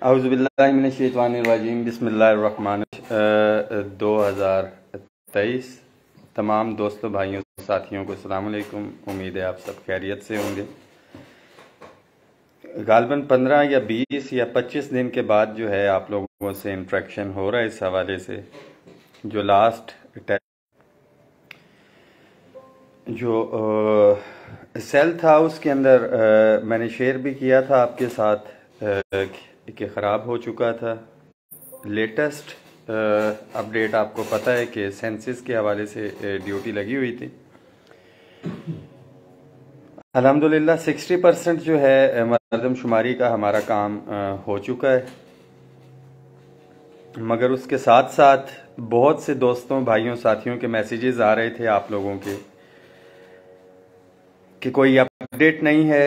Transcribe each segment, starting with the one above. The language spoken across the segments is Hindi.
औज़ुबिल्लाहिमिनश्शैतानिर्रजीम बिस्मिल्लाहिर्रहमानिर्रहीम 2023 तमाम दोस्तों भाइयों साथियों को अस्सलाम वालेकुम। उम्मीद है आप सब खैरियत से होंगे। गालबन 15 या 20 या 25 दिन के बाद जो है आप लोगों से इंट्रैक्शन हो रहा है इस हवाले से। जो लास्ट जो सेल था उसके अंदर मैंने शेयर भी किया था आपके साथ कि ख़राब हो चुका था। लेटेस्ट अपडेट आपको पता है कि सेंसस के हवाले से ड्यूटी लगी हुई थी। अल्हम्दुलिल्लाह 60% जो है मरदमशुमारी का हमारा काम हो चुका है, मगर उसके साथ साथ बहुत से दोस्तों भाइयों साथियों के मैसेजेस आ रहे थे आप लोगों के कि कोई अपडेट नहीं है।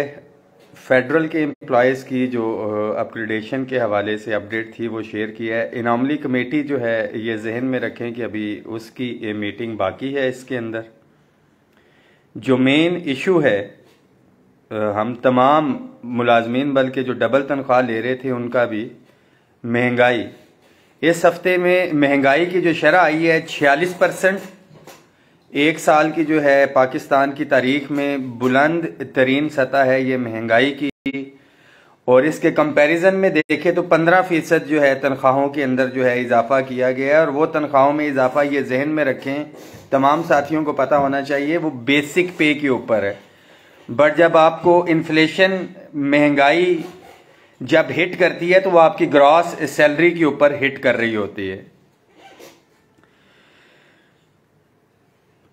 फेडरल के एम्प्लॉयज़ की जो अपग्रेडेशन के हवाले से अपडेट थी वो शेयर किया है। इनामली कमेटी जो है ये जहन में रखें कि अभी उसकी मीटिंग बाकी है। इसके अंदर जो मेन इशू है, हम तमाम मुलाजमीन बल्कि जो डबल तनख्वाह ले रहे थे उनका भी महंगाई, इस हफ्ते में महंगाई की जो शरह आई है 46%। एक साल की जो है पाकिस्तान की तारीख में बुलंद तरीन सतह है ये महंगाई की। और इसके कंपैरिजन में देखें तो 15% जो है तनख्वाहों के अंदर जो है इजाफा किया गया है। और वो तनख्वाहों में इजाफा ये जहन में रखें, तमाम साथियों को पता होना चाहिए, वो बेसिक पे के ऊपर है। बट जब आपको इन्फ्लेशन महंगाई जब हिट करती है तो वो आपकी ग्रॉस सैलरी के ऊपर हिट कर रही होती है।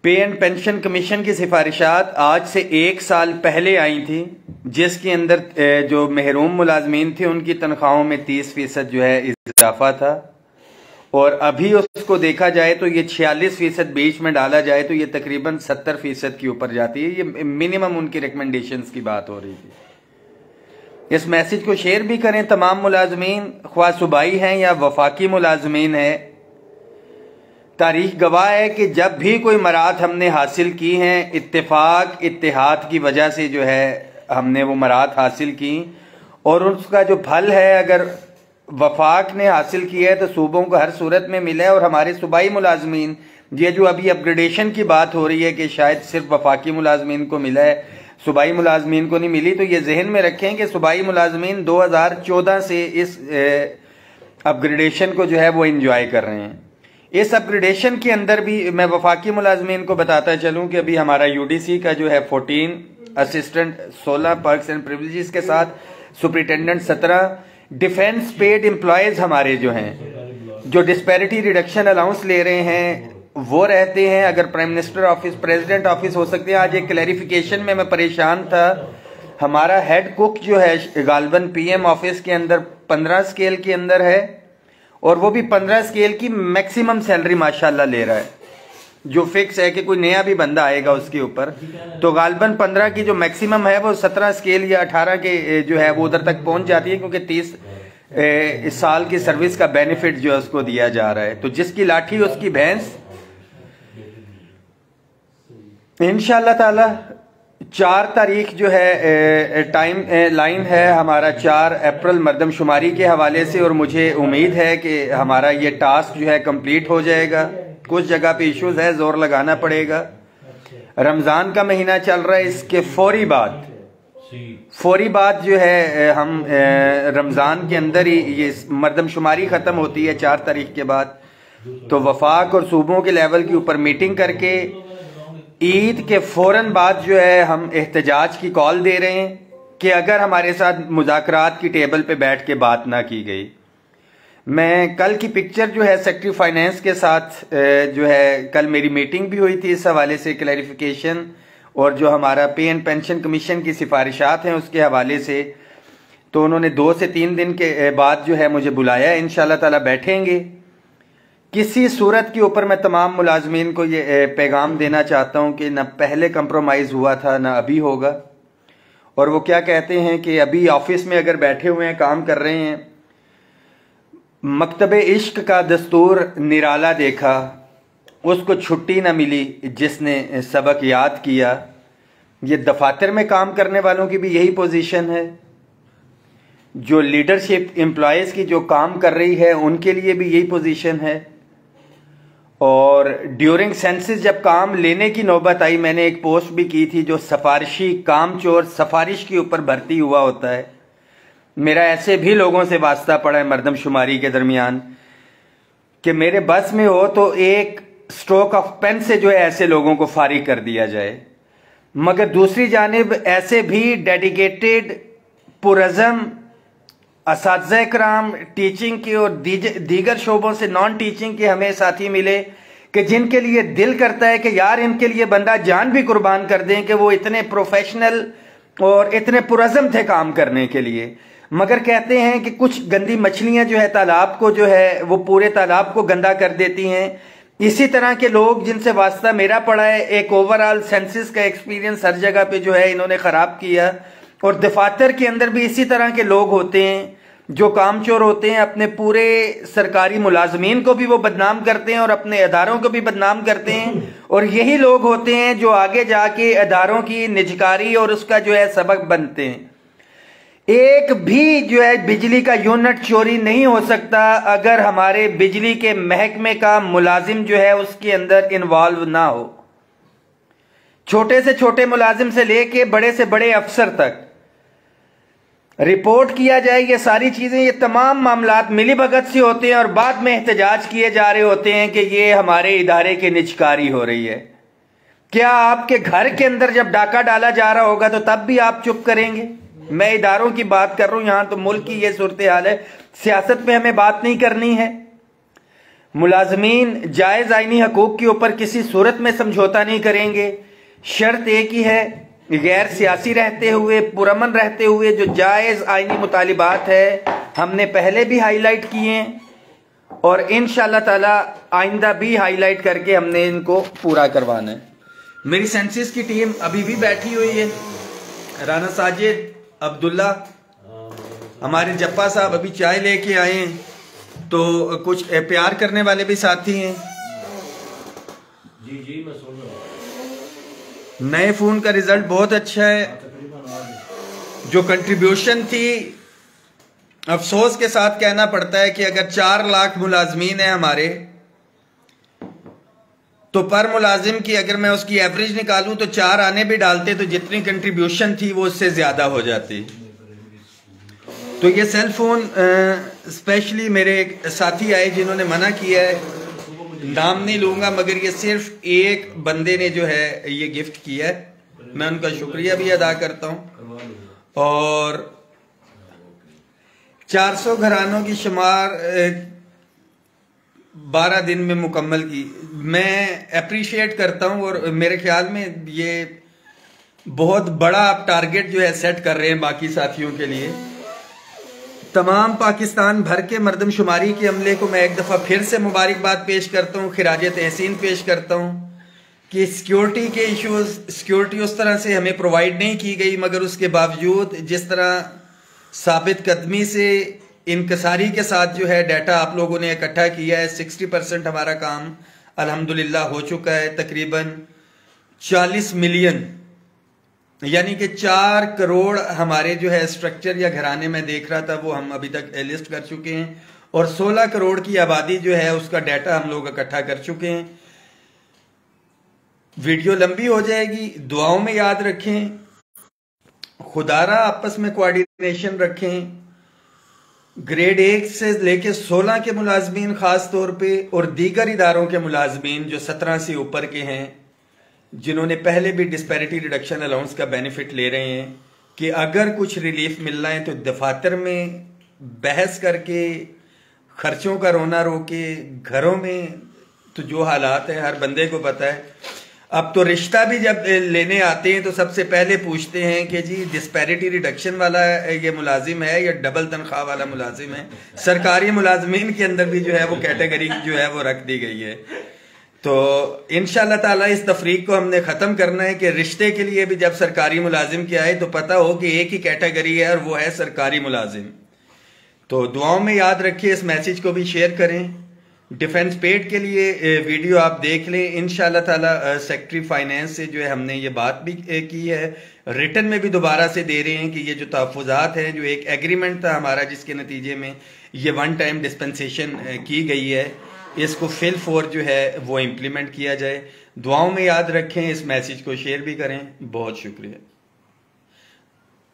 पे एंड पेंशन कमीशन की सिफारिशात आज से 1 साल पहले आई थी, जिसके अंदर जो महरूम मुलाजमीन थे उनकी तनख्वाहों में 30% जो है इजाफा था। और अभी उसको देखा जाए तो ये 46% बीच में डाला जाए तो ये तकरीबन 70% के ऊपर जाती है। ये मिनिमम उनकी रिकमेंडेशंस की बात हो रही थी। इस मैसेज को शेयर भी करें तमाम मुलाजमीन, ख्वाह सूबाई हैं या वफाकी मुलाजमीन है। तारीख गवाह है कि जब भी कोई मराहत हमने हासिल की हैं, इत्तेफाक इत्तेहाद की वजह से जो है हमने वो मराहत हासिल की, और उसका जो फल है अगर वफाक ने हासिल किया है तो सूबों को हर सूरत में मिला है। और हमारे सूबाई मुलाजमीन, ये जो अभी अपग्रेडेशन की बात हो रही है कि शायद सिर्फ वफाकी मुलाजमीन को मिला है, सूबाई मुलाजमीन को नहीं मिली, तो ये जहन में रखें कि सूबाई मुलाजमीन 2014 से इस अपग्रेडेशन को जो है वो इंजॉय कर रहे हैं। इस अपग्रेडेशन के अंदर भी मैं वफाकी मुलाजमीन को बताता चलूं कि अभी हमारा यूडीसी का जो है 14 असिस्टेंट 16 पर्क्स एंड प्रिविलेजेस के साथ सुपरिटेंडेंट 17 डिफेंस पेड एम्प्लॉयज हमारे जो हैं, जो डिस्पैरिटी रिडक्शन अलाउंस ले रहे हैं वो रहते हैं। अगर prime minister office, president office हो सकते हैं। आज एक क्लैरिफिकेशन में मैं परेशान था, हमारा हेड कुक जो है गालबन पीएम ऑफिस के अंदर 15 स्केल के अंदर है, और वो भी 15 स्केल की मैक्सिमम सैलरी माशाल्लाह ले रहा है, जो फिक्स है कि कोई नया भी बंदा आएगा उसके ऊपर। तो गालबन 15 की जो मैक्सिमम है वो 17 स्केल या 18 के जो है वो उधर तक पहुंच जाती है, क्योंकि 30 साल की सर्विस का बेनिफिट जो है उसको दिया जा रहा है। तो जिसकी लाठी उसकी भैंस। इंशाअल्लाह ताला 4 तारीख जो है टाइम लाइन है हमारा 4 अप्रैल मरदमशुमारी के हवाले से, और मुझे उम्मीद है कि हमारा ये टास्क जो है कंप्लीट हो जाएगा। कुछ जगह पे इश्यूज है, जोर लगाना पड़ेगा। रमजान का महीना चल रहा है, इसके फौरी बाद जो है हम रमजान के अंदर ही ये मरदमशुमारी खत्म होती है 4 तारीख के बाद। तो वफाक और सूबों के लेवल के ऊपर मीटिंग करके ईद के फौरन बाद जो है हम एहतजाज की कॉल दे रहे हैं कि अगर हमारे साथ मुज़ाकरात की टेबल पे बैठ के बात ना की गई। मैं कल की पिक्चर जो है सेक्रेटरी फाइनेंस के साथ जो है कल मेरी मीटिंग भी हुई थी इस हवाले से क्लैरिफिकेशन, और जो हमारा पे एंड पेंशन कमीशन की सिफारिशात हैं उसके हवाले से। तो उन्होंने 2 से 3 दिन के बाद जो है मुझे बुलाया है, इंशाल्लाह ताला बैठेंगे। किसी सूरत के ऊपर मैं तमाम मुलाजमीन को ये पैगाम देना चाहता हूं कि न पहले कंप्रोमाइज़ हुआ था न अभी होगा। और वो क्या कहते हैं कि अभी ऑफिस में अगर बैठे हुए हैं, काम कर रहे हैं, मकतबे इश्क का दस्तूर निराला देखा, उसको छुट्टी न मिली जिसने सबक याद किया। ये दफातर में काम करने वालों की भी यही पोजीशन है। जो लीडरशिप एम्प्लॉयज़ की जो काम कर रही है उनके लिए भी यही पोजीशन है। और ड्यूरिंग सेंसस जब काम लेने की नौबत आई, मैंने एक पोस्ट भी की थी, जो सिफारिशी कामचोर सिफारिश के ऊपर भर्ती हुआ होता है। मेरा ऐसे भी लोगों से वास्ता पड़ा है मर्दमशुमारी के दरमियान कि मेरे बस में हो तो एक स्ट्रोक ऑफ पेन से जो है ऐसे लोगों को फारिग कर दिया जाए। मगर दूसरी जानिब ऐसे भी डेडिकेटेड पुरज़म असातिज़ा कराम टीचिंग के और दीगर शोबों से नॉन टीचिंग के हमें साथी मिले कि जिनके लिए दिल करता है कि यार इनके लिए बंदा जान भी कुर्बान कर दें, कि वो इतने प्रोफेशनल और इतने पुरज़म थे काम करने के लिए। मगर कहते हैं कि कुछ गंदी मछलियां जो है तालाब को जो है वो पूरे तालाब को गंदा कर देती हैं। इसी तरह के लोग जिनसे वास्ता मेरा पड़ा है, एक ओवरऑल सेंसस का एक्सपीरियंस हर जगह पे जो है इन्होंने ख़राब किया। और दफातर के अंदर भी इसी तरह के लोग होते हैं जो कामचोर होते हैं, अपने पूरे सरकारी मुलाजमीन को भी वो बदनाम करते हैं और अपने अदारों को भी बदनाम करते हैं। और यही लोग होते हैं जो आगे जाके अदारों की निजकारी और उसका जो है सबक बनते हैं। एक भी जो है बिजली का यूनिट चोरी नहीं हो सकता अगर हमारे बिजली के महकमे का मुलाजिम जो है उसके अंदर इन्वॉल्व ना हो। छोटे से छोटे मुलाजिम से लेके बड़े से बड़े अफसर तक रिपोर्ट किया जाए। ये सारी चीजें, ये तमाम मामलात मिली भगत से होते हैं और बाद में एहतजाज किए जा रहे होते हैं कि ये हमारे इदारे की निजकारी हो रही है। क्या आपके घर के अंदर जब डाका डाला जा रहा होगा तो तब भी आप चुप करेंगे? मैं इदारों की बात कर रहा हूं, यहां तो मुल्क की ये सूरत हाल है। सियासत में हमें बात नहीं करनी है। मुलाजमीन जायज आईनी हकूक के ऊपर किसी सूरत में समझौता नहीं करेंगे। शर्त एक ही है, गैर सियासी रहते हुए, पुरअमन रहते हुए जो जायज आईनी मुतालिबात है हमने पहले भी हाईलाइट किए हैं और इंशाअल्लाह ताला आइंदा भी हाईलाइट करके हमने इनको पूरा करवाना है। मेरी सेंसस की टीम अभी भी बैठी हुई है। राना साजिद, अब्दुल्ला, हमारे जप्पा साहब अभी चाय लेके आए हैं, तो कुछ प्यार करने वाले भी साथी हैं। जी मैं सुन रहा हूं। नए फोन का रिजल्ट बहुत अच्छा है। जो कंट्रीब्यूशन थी, अफसोस के साथ कहना पड़ता है कि अगर 4 लाख मुलाजमीन है हमारे, तो पर मुलाजिम की अगर मैं उसकी एवरेज निकालूं तो 4 आने भी डालते तो जितनी कंट्रीब्यूशन थी वो उससे ज्यादा हो जाती। तो ये सेल फोन स्पेशली मेरे एक साथी आए जिन्होंने मना किया है, नाम नहीं लूंगा, मगर ये सिर्फ एक बंदे ने जो है ये गिफ्ट किया है। मैं उनका शुक्रिया भी अदा करता हूं। और 400 घरानों की शुमार 12 दिन में मुकम्मल की, मैं अप्रिशिएट करता हूं। और मेरे ख्याल में ये बहुत बड़ा आप टारगेट जो है सेट कर रहे हैं बाकी साथियों के लिए। तमाम पाकिस्तान भर के मर्दमशुमारी के अमले को मैं एक दफ़ा फिर से मुबारकबाद पेश करता हूँ, खिराज तहसीन पेश करता हूँ कि सिक्योरिटी के इश्यूज, सिक्योरिटी उस तरह से हमें प्रोवाइड नहीं की गई, मगर उसके बावजूद जिस तरह साबित कदमी से इनकसारी के साथ जो है डाटा आप लोगों ने इकट्ठा किया है, 60% हमारा काम अल्हम्दुलिल्लाह हो चुका है। तकरीबन 40 मिलियन यानी कि 4 करोड़ हमारे जो है स्ट्रक्चर या घराने में देख रहा था वो हम अभी तक लिस्ट कर चुके हैं। और 16 करोड़ की आबादी जो है उसका डाटा हम लोग इकट्ठा कर चुके हैं। वीडियो लंबी हो जाएगी, दुआओं में याद रखें, खुदारा आपस में कोऑर्डिनेशन रखें। ग्रेड 1 से लेके 16 के मुलाजमीन खास तौर पे और दीगर इदारों के मुलाजमीन जो 17 से ऊपर के हैं, जिन्होंने पहले भी डिस्पैरिटी रिडक्शन अलाउंस का बेनिफिट ले रहे हैं, कि अगर कुछ रिलीफ मिलना है तो दफातर में बहस करके, खर्चों का रोना रोके, घरों में तो जो हालात है हर बंदे को पता है। अब तो रिश्ता भी जब लेने आते हैं तो सबसे पहले पूछते हैं कि जी डिस्पैरिटी रिडक्शन वाला ये मुलाजिम है या डबल तनख्वाह वाला मुलाजिम है। सरकारी मुलाजमीन के अंदर भी जो है वो कैटेगरी जो है वो रख दी गई है। तो इंशाअल्लाह ताला इस तफरीक को हमने ख़त्म करना है कि रिश्ते के लिए भी जब सरकारी मुलाजिम के आए तो पता हो कि एक ही कैटेगरी है और वो है सरकारी मुलाजिम। तो दुआओं में याद रखिए, इस मैसेज को भी शेयर करें। डिफेंस पेड के लिए वीडियो आप देख लें। इंशाल्लाह ताला सेक्रेटरी फाइनेंस से जो है हमने ये बात भी की है, रिटर्न में भी दोबारा से दे रहे हैं कि ये जो तहफ़्फ़ुज़ात हैं, जो एक एग्रीमेंट था हमारा जिसके नतीजे में ये वन टाइम डिस्पेंसेशन की गई है, इसको फिल फॉर जो है वो इम्प्लीमेंट किया जाए। दुआओं में याद रखें, इस मैसेज को शेयर भी करें। बहुत शुक्रिया।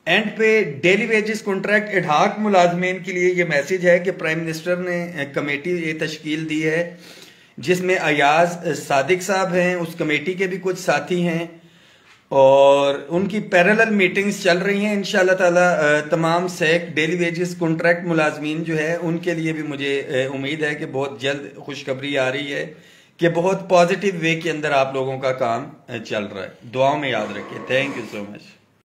एंड पे डेली वेजेस कॉन्ट्रैक्ट एडहाक मुलाजमीन के लिए ये मैसेज है कि प्राइम मिनिस्टर ने कमेटी ये तश्कील दी है जिसमें अयाज सादिक साहब हैं, उस कमेटी के भी कुछ साथी हैं और उनकी पैरेलल मीटिंग्स चल रही हैं। इंशाल्लाह ताला तमाम सेक डेली वेजेस कॉन्ट्रैक्ट मुलाजमीन जो है उनके लिए भी मुझे उम्मीद है कि बहुत जल्द खुशखबरी आ रही है कि बहुत पॉजिटिव वे के अंदर आप लोगों का काम चल रहा है। दुआओं में याद रखिए। Thank you so much.